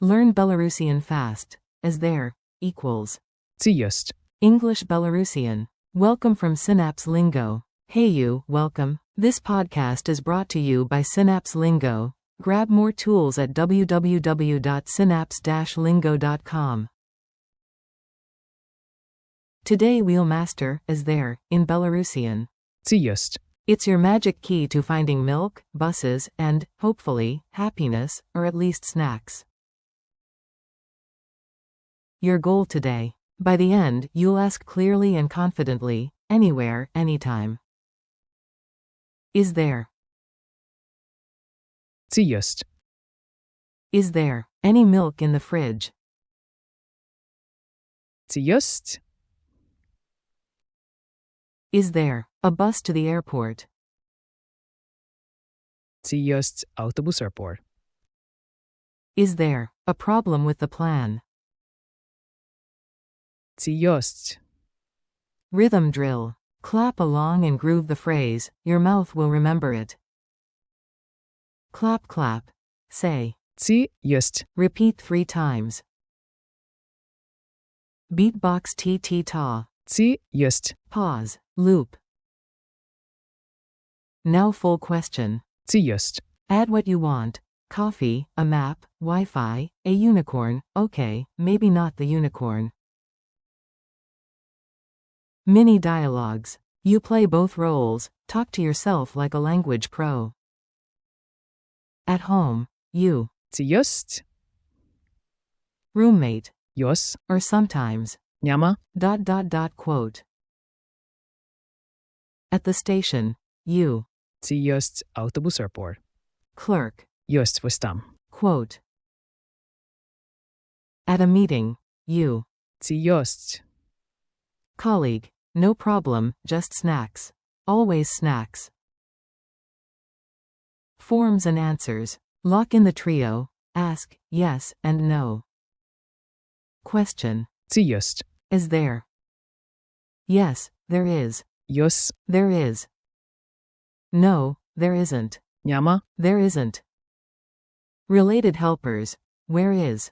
Learn Belarusian fast, as there, equals. Це єсть. English-Belarusian. Welcome from Synapse Lingo. Hey you, welcome. This podcast is brought to you by Synapse Lingo. Grab more tools at www.synapse-lingo.com. Today we'll master, as there, in Belarusian. Це єсть. It's your magic key to finding milk, buses, and, hopefully, happiness, or at least snacks. Your goal today. By the end, you'll ask clearly and confidently, anywhere, anytime. Is there? Це єсть. Is there any milk in the fridge? Це єсть. Is there a bus to the airport? Це єсть автобус аеропорт. Is there a problem with the plan? Це єсть. Rhythm drill. Clap along and groove the phrase, your mouth will remember it. Clap clap. Say. Це єсть. Repeat 3 times. Beatbox ta. Це єсть. Pause. Loop. Now full question. Це єсть. Add what you want. Coffee, a map, Wi-Fi, a unicorn, okay, maybe not the unicorn. Mini dialogues. You play both roles, talk to yourself like a language pro. At home, you. Це єсть. Roommate. Йос. Or sometimes. Няма. Quote. At the station, you. Це єсть автобус аеропорт. Clerk. Єсть ось там. Quote. At a meeting, you. Це єсть. Colleague. No problem, just snacks. Always snacks. Forms and answers. Lock in the trio. Ask, yes, and no. Question. Це єсть. Is there? Yes, there is. Йос. There is. No, there isn't. Няма. There isn't. Related helpers. Where is?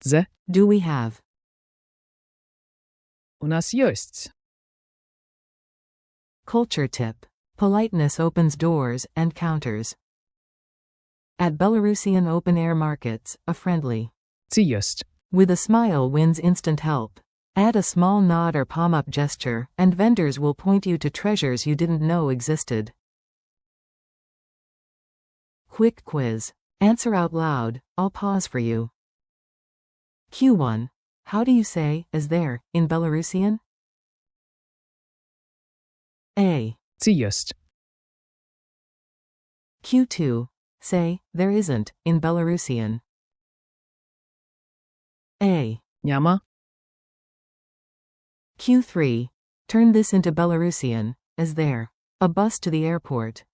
Дзе. Do we have? У нас єсть. Culture tip. Politeness opens doors and counters. At Belarusian open-air markets, a friendly. Це єсть. With a smile wins instant help. Add a small nod or palm-up gesture, and vendors will point you to treasures you didn't know existed. Quick quiz. Answer out loud, I'll pause for you. Q1. How do you say, is there, in Belarusian? A. Це єсть. Q2. Say, there isn't, in Belarusian. A. Няма. Q3. Turn this into Belarusian, as there. A bus to the airport.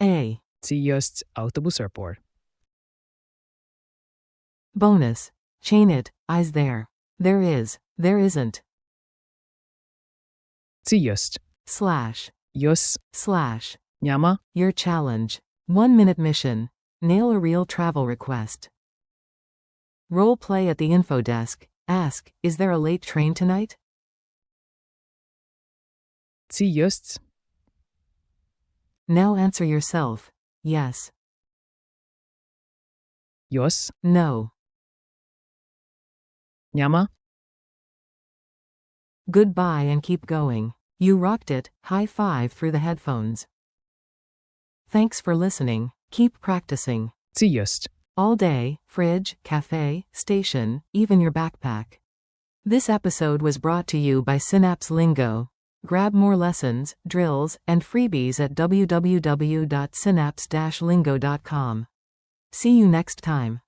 A. Це єсть автобус аеропорт. Bonus. Chain it, is there. There is, there isn't. Це єсть. Slash. Йос. Slash. Няма. Your challenge. 1-minute mission. Nail a real travel request. Role play at the info desk. Ask, is there a late train tonight? Це єсть. Now answer yourself. Yes. Йос. No. Няма. Goodbye and keep going. You rocked it. High five through the headphones. Thanks for listening. Keep practicing. Це єсть. All day, fridge, cafe, station, even your backpack. This episode was brought to you by Synapse Lingo. Grab more lessons, drills, and freebies at www.synapse-lingo.com. See you next time.